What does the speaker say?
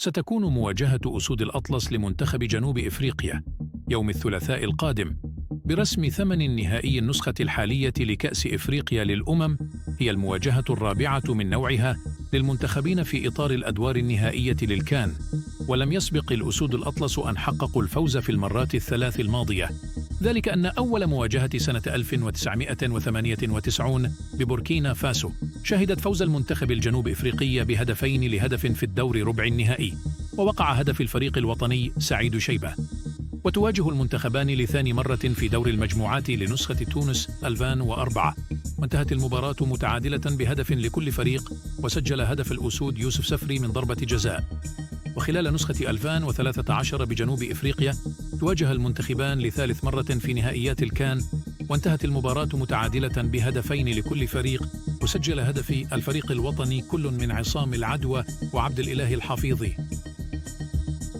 ستكون مواجهة أسود الأطلس لمنتخب جنوب إفريقيا يوم الثلاثاء القادم برسم ثمن نهائي النسخة الحالية لكأس إفريقيا للأمم. هي المواجهة الرابعة من نوعها للمنتخبين في إطار الأدوار النهائية للكان، ولم يسبق الأسود الأطلس أن حققوا الفوز في المرات الثلاث الماضية، ذلك أن أول مواجهة سنة 1998 ببوركينا فاسو شهدت فوز المنتخب الجنوب إفريقي بهدفين لهدف في الدور ربع النهائي، ووقع هدف الفريق الوطني سعيد شيبة. وتواجه المنتخبان لثاني مرة في دور المجموعات لنسخة تونس 2004، وانتهت المباراة متعادلة بهدف لكل فريق، وسجل هدف الأسود يوسف سفري من ضربة جزاء. وخلال نسخة 2013 بجنوب إفريقيا تواجه المنتخبان لثالث مرة في نهائيات الكان، وانتهت المباراة متعادلة بهدفين لكل فريق، وسجل هدف الفريق الوطني كل من عصام العدوى وعبد الإله الحفيظي.